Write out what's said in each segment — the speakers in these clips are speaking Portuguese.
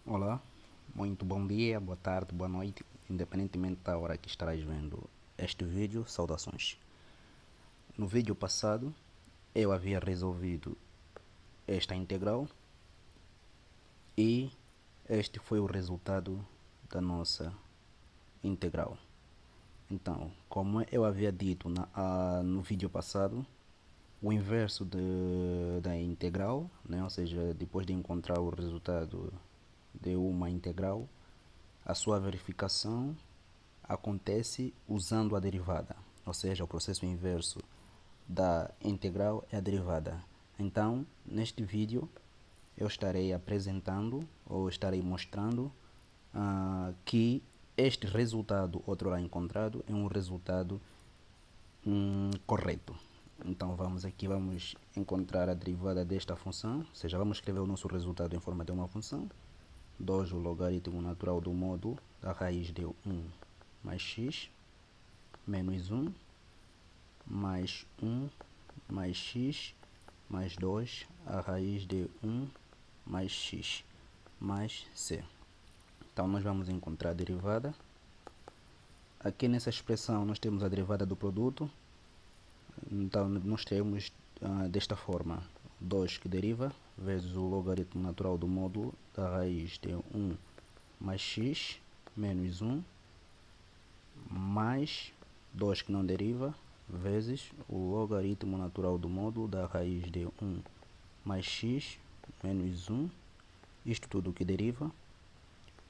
Olá, muito bom dia, boa tarde, boa noite, independentemente da hora que estarás vendo este vídeo, saudações. No vídeo passado, eu havia resolvido esta integral e este foi o resultado da nossa integral. Então, como eu havia dito no vídeo passado, o inverso da integral, né? Ou seja, depois de encontrar o resultado de uma integral, a sua verificação acontece usando a derivada, ou seja, o processo inverso da integral é a derivada. Então, neste vídeo, eu estarei apresentando ou estarei mostrando que este resultado outrora encontrado é um resultado correto. Então vamos encontrar a derivada desta função, ou seja, vamos escrever o nosso resultado em forma de uma função. 2 o logaritmo natural do módulo da raiz de 1 mais x menos 1 mais 1 mais x mais 2 a raiz de 1 mais x mais c. Então nós vamos encontrar a derivada. Aqui nessa expressão nós temos a derivada do produto. Então nós temos desta forma 2 que deriva vezes o logaritmo natural do módulo da raiz de 1 mais x menos 1 mais 2 que não deriva vezes o logaritmo natural do módulo da raiz de 1 mais x menos 1, isto tudo que deriva,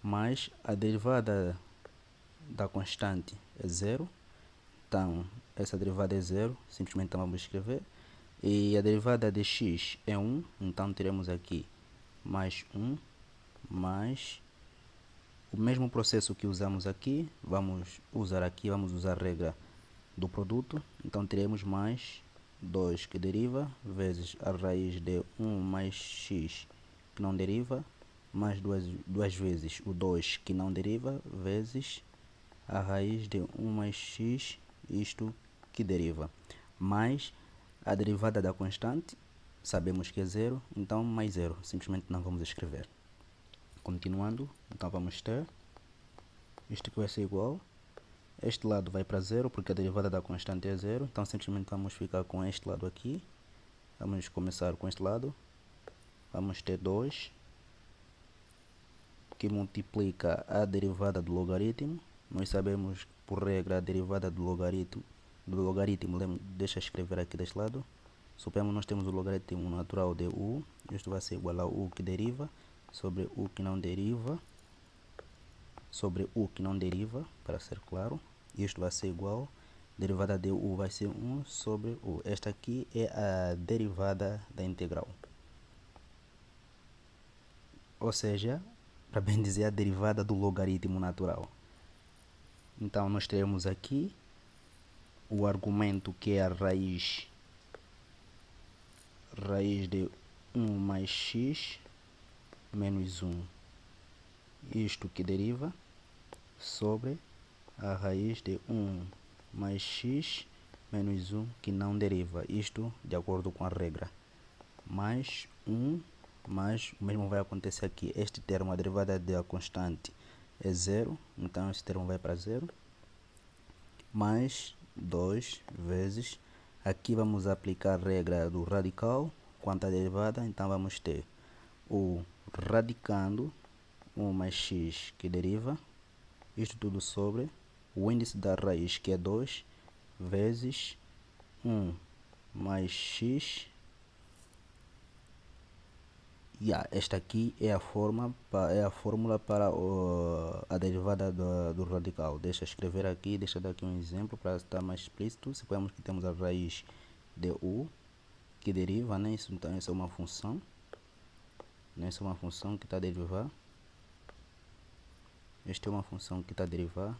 mais a derivada da constante é zero. Então essa derivada é zero, simplesmente vamos escrever, e a derivada de x é 1, então teremos aqui mais 1 mais o mesmo processo que usamos aqui, vamos usar a regra do produto. Então teremos mais 2 que deriva vezes a raiz de 1 mais x que não deriva, mais duas vezes o 2 que não deriva vezes a raiz de 1 mais x, isto que deriva, mais a derivada da constante, sabemos que é zero, então mais zero, simplesmente não vamos escrever. Continuando, então vamos ter isto que vai ser igual, este lado vai para zero porque a derivada da constante é zero, então simplesmente vamos ficar com este lado aqui. Vamos começar com este lado, vamos ter 2 que multiplica a derivada do logaritmo. Nós sabemos por regra a derivada do logaritmo, deixa eu escrever aqui deste lado. Suponhamos nós temos o logaritmo natural de u, isto vai ser igual a u que deriva sobre u que não deriva, sobre u que não deriva, para ser claro. Isto vai ser igual, derivada de u vai ser 1 sobre u. Esta aqui é a derivada da integral. Ou seja, para bem dizer, a derivada do logaritmo natural. Então nós teremos aqui o argumento que é a raiz de 1 mais x menos 1, isto que deriva sobre a raiz de 1 mais x menos 1 que não deriva, isto de acordo com a regra, mais 1, mais o mesmo vai acontecer aqui, este termo, a derivada da constante é zero, então esse termo vai para zero, mais 2 vezes, aqui vamos aplicar a regra do radical quanto à derivada, então vamos ter o radicando 1 mais x que deriva, isto tudo sobre o índice da raiz que é 2 vezes 1 mais x. Esta aqui é a fórmula para a derivada do radical. Deixa eu escrever aqui, deixa eu dar aqui um exemplo para estar mais explícito. Suponhamos que temos a raiz de u que deriva, né? Então essa é uma função, né? Essa é uma função que está a derivar. Esta é uma função que está a derivar.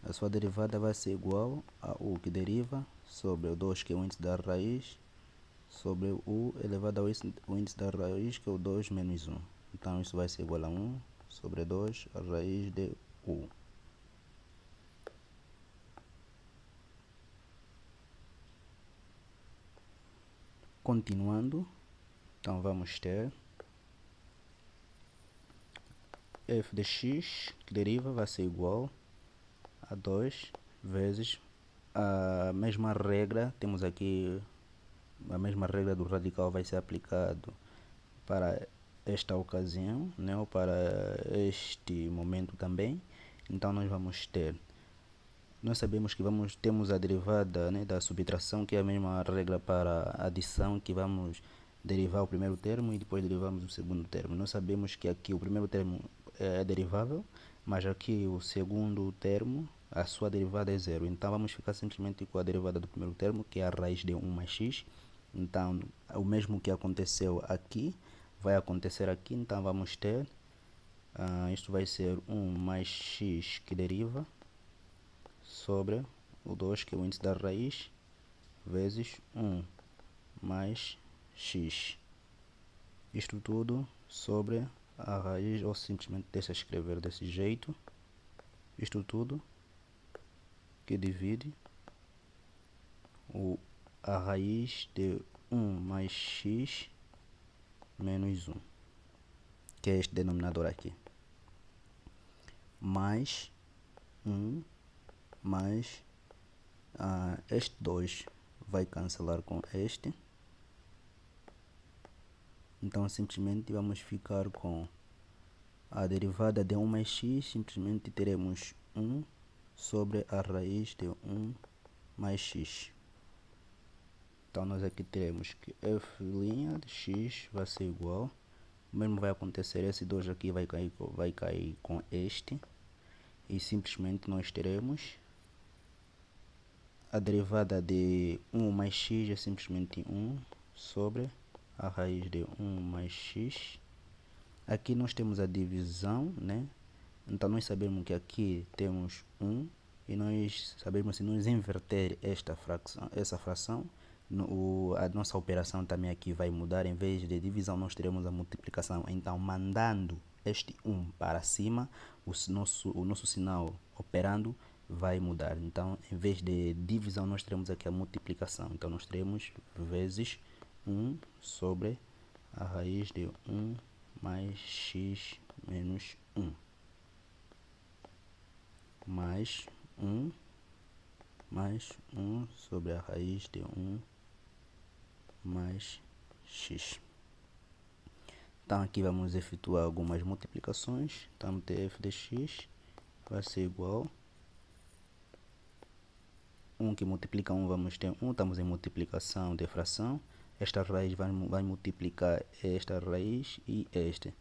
A sua derivada vai ser igual a u que deriva sobre o 2 que é o índice da raiz sobre u elevado ao índice da raiz que é o 2 menos 1. Então isso vai ser igual a 1 sobre 2 a raiz de u. Continuando, então vamos ter f de x que deriva vai ser igual a 2 vezes a mesma regra. Temos aqui a mesma regra do radical vai ser aplicado para esta ocasião, né, ou para este momento também. Então nós vamos ter, nós sabemos que temos a derivada, né, da subtração, que é a mesma regra para a adição, que vamos derivar o primeiro termo e depois derivamos o segundo termo. Nós sabemos que aqui o primeiro termo é derivável, mas aqui o segundo termo, a sua derivada é zero. Então vamos ficar simplesmente com a derivada do primeiro termo, que é a raiz de 1 mais x. Então o mesmo que aconteceu aqui vai acontecer aqui. Então vamos ter, isto vai ser 1 mais x que deriva sobre o 2, que é o índice da raiz, vezes 1 mais x. Isto tudo sobre a raiz, ou simplesmente deixa escrever desse jeito. Isto tudo que divide a raiz de 1 mais x menos 1, que é este denominador aqui, mais 1 mais este 2 vai cancelar com este. Então simplesmente vamos ficar com a derivada de 1 mais x, simplesmente teremos 1 sobre a raiz de 1 mais x. Então nós aqui teremos que f' de x vai ser igual, o mesmo vai acontecer, esse 2 aqui vai cair com este, e simplesmente nós teremos a derivada de 1 mais x é simplesmente 1 sobre a raiz de 1 mais x. Aqui nós temos a divisão, né? Então nós sabemos que aqui temos 1, e nós sabemos, se nós inverter essa fração, a nossa operação também aqui vai mudar. Em vez de divisão nós teremos a multiplicação. Então mandando este 1 para cima, o nosso sinal operando vai mudar. Então em vez de divisão nós teremos aqui a multiplicação. Então nós teremos vezes 1 sobre a raiz de 1 mais x menos 1, mais 1 mais 1 sobre a raiz de 1 mais x. Então aqui vamos efetuar algumas multiplicações. Então f de x vai ser igual 1 que multiplica 1, vamos ter 1, estamos em multiplicação de fração. Esta raiz vai multiplicar esta raiz e esta.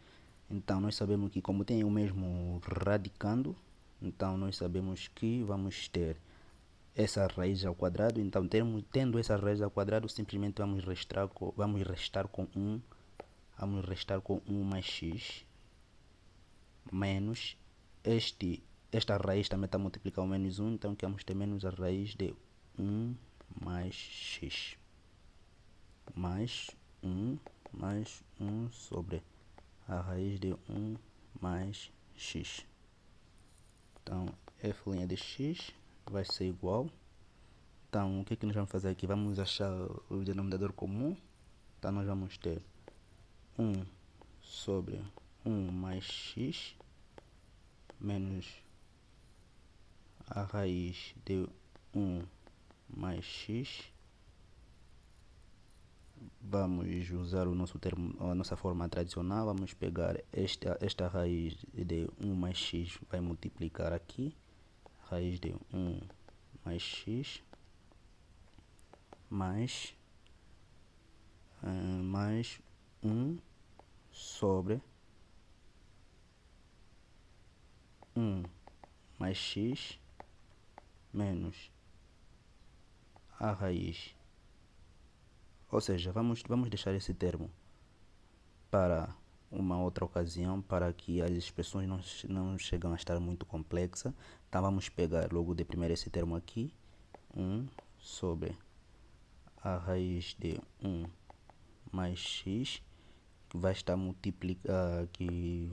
Então nós sabemos que, como tem o mesmo radicando, então nós sabemos que vamos ter essa raiz ao quadrado. Então tendo essa raiz ao quadrado, simplesmente vamos restar com 1 mais x menos esta raiz também está multiplicando menos 1, então que vamos ter menos a raiz de 1 mais x, mais 1 mais 1 sobre a raiz de 1 mais x. Então f' de x vai ser igual, então o que nós vamos fazer aqui? Vamos achar o denominador comum. Então nós vamos ter 1 sobre 1 mais x menos a raiz de 1 mais x. Vamos usar o nosso termo, a nossa forma tradicional. Vamos pegar esta raiz de 1 mais x, vai multiplicar aqui, raiz de 1 mais x, mais 1 sobre 1 mais x menos a raiz. Ou seja, vamos deixar esse termo para uma outra ocasião, para que as expressões não chegam a estar muito complexas. Então vamos pegar logo de primeiro esse termo aqui, 1 sobre a raiz de 1 mais x, que vai estar multiplicado, que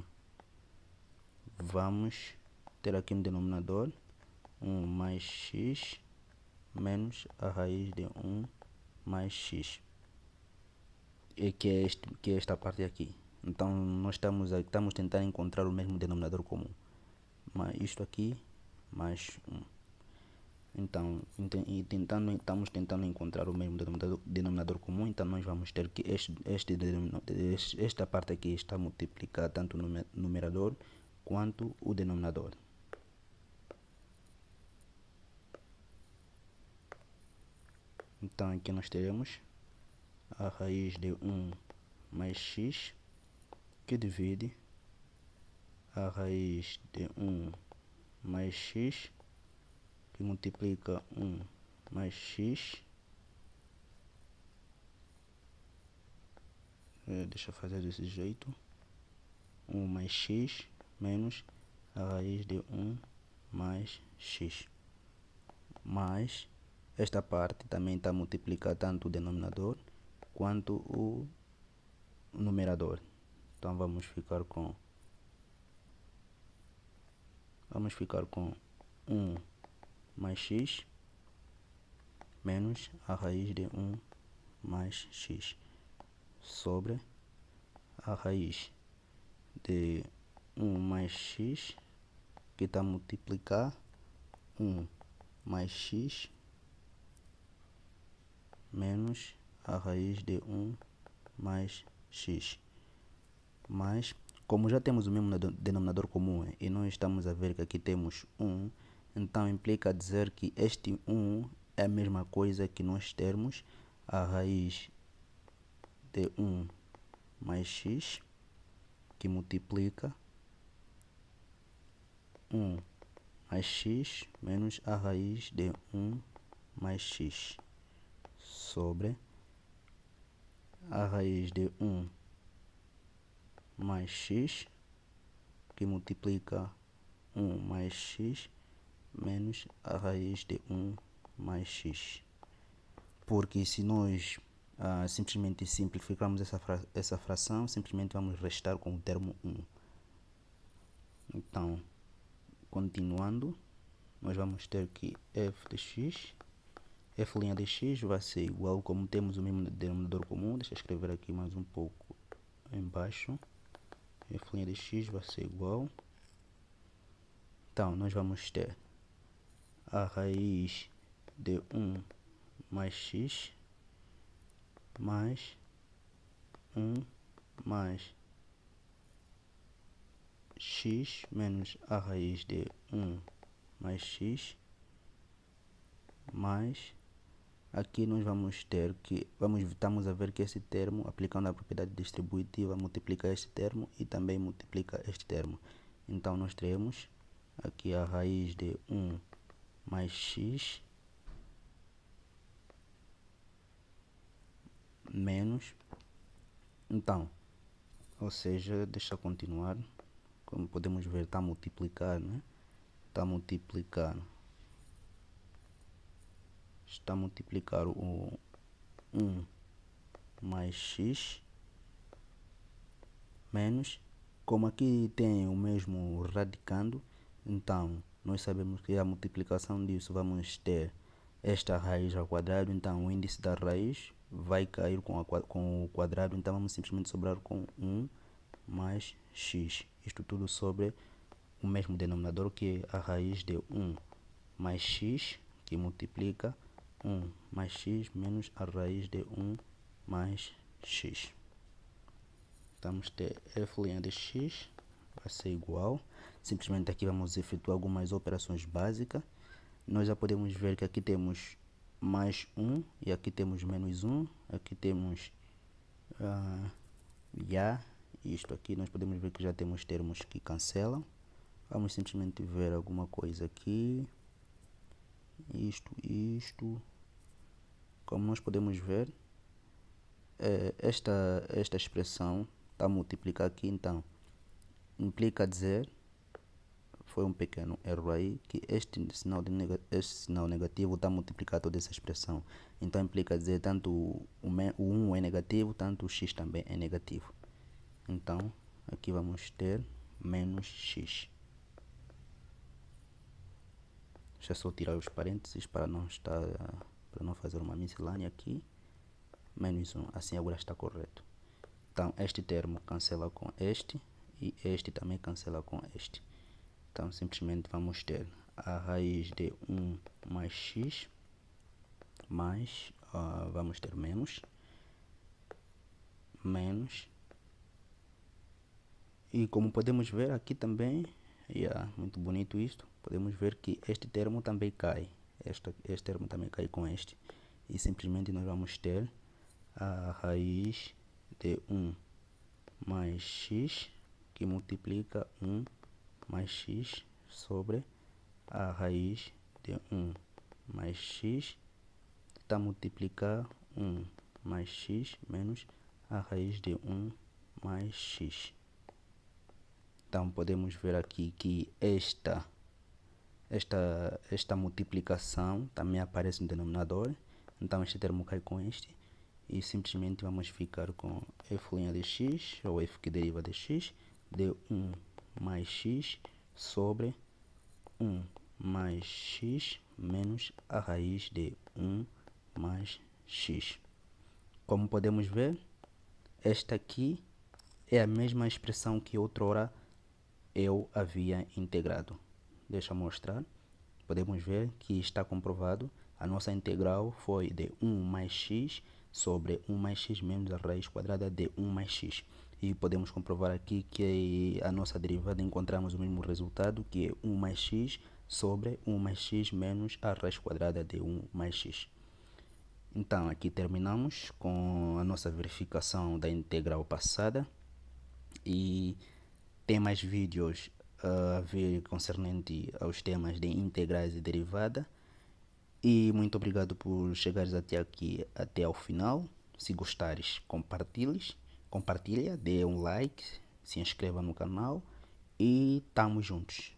vamos ter aqui no denominador 1 mais x menos a raiz de 1 mais x, que é esta parte aqui. Então nós estamos tentando encontrar o mesmo denominador comum. Mas isto aqui mais 1. Então, estamos tentando encontrar o mesmo denominador comum, então nós vamos ter que esta parte aqui está a multiplicar tanto o numerador quanto o denominador. Então aqui nós teremos a raiz de 1 mais x, que divide a raiz de 1 mais x, que multiplica 1 mais x. Deixa eu fazer desse jeito. 1 mais x menos a raiz de 1 mais x. Mais esta parte também está a multiplicar tanto o denominador quanto o numerador. Então vamos ficar com 1 mais x menos a raiz de 1 mais x sobre a raiz de 1 mais x, que está a multiplicar 1 mais x menos a raiz de 1 mais x. Mas, como já temos o mesmo denominador comum e nós estamos a ver que aqui temos 1, então implica dizer que este 1 é a mesma coisa que nós termos a raiz de 1 mais x, que multiplica 1 mais x menos a raiz de 1 mais x sobre a raiz de 1 mais x, que multiplica 1 mais x menos a raiz de 1 mais x. Porque se nós simplesmente simplificarmos essa fração, simplesmente vamos restar com o termo 1. Então, continuando, nós vamos ter que f de x, f' de x vai ser igual, como temos o mesmo denominador comum, deixa eu escrever aqui mais um pouco embaixo, f' de x vai ser igual, então nós vamos ter a raiz de 1 mais x mais 1 mais x menos a raiz de 1 mais x, mais aqui nós vamos ter que estamos a ver que esse termo, aplicando a propriedade distributiva, multiplica este termo e também multiplica este termo. Então nós teremos aqui a raiz de 1 mais x menos, então, ou seja, deixa eu continuar. Como podemos ver, está a multiplicar, né? Está a multiplicar o 1 mais x menos, como aqui tem o mesmo radicando, então nós sabemos que a multiplicação disso vamos ter esta raiz ao quadrado, então o índice da raiz vai cair com o quadrado, então vamos simplesmente sobrar com 1 mais x, isto tudo sobre o mesmo denominador, que é a raiz de 1 mais x, que multiplica 1 mais x menos a raiz de 1 mais x. Vamos ter f' de x vai ser igual, simplesmente aqui vamos efetuar algumas operações básicas. Nós já podemos ver que aqui temos mais 1 e aqui temos menos 1, aqui temos isto aqui, nós podemos ver que já temos termos que cancelam. Vamos simplesmente ver alguma coisa aqui, isto, como nós podemos ver, esta expressão está a multiplicar aqui, então implica dizer, foi um pequeno erro aí, que este sinal negativo está a multiplicar toda essa expressão, então implica dizer tanto o 1 é negativo, tanto o x também é negativo. Então aqui vamos ter menos x. Deixa eu só tirar os parênteses para não fazer uma miscelânea aqui. Menos 1, assim agora está correto. Então, este termo cancela com este e este também cancela com este. Então, simplesmente vamos ter a raiz de 1 mais x, mais, vamos ter menos, e como podemos ver aqui também, muito bonito isto, podemos ver que este termo também cai, este termo também cai com este, e simplesmente nós vamos ter a raiz de 1 mais x, que multiplica 1 mais x sobre a raiz de 1 mais x, está a multiplicar 1 mais x menos a raiz de 1 mais x. Então podemos ver aqui que esta multiplicação também aparece no denominador. Então este termo cai com este e simplesmente vamos ficar com f' de x, ou f que deriva de x, de 1 mais x sobre 1 mais x menos a raiz de 1 mais x. Como podemos ver, esta aqui é a mesma expressão que outrora eu havia integrado. Deixa eu mostrar. Podemos ver que está comprovado. A nossa integral foi de 1 mais x sobre 1 mais x menos a raiz quadrada de 1 mais x. E podemos comprovar aqui que a nossa derivada encontramos o mesmo resultado, que é 1 mais x sobre 1 mais x menos a raiz quadrada de 1 mais x. Então, aqui terminamos com a nossa verificação da integral passada. E tem mais vídeos a ver concernente aos temas de integrais e derivada. E muito obrigado por chegares até aqui, até ao final. Se gostares, compartilha, dê um like, se inscreva no canal e tamo juntos.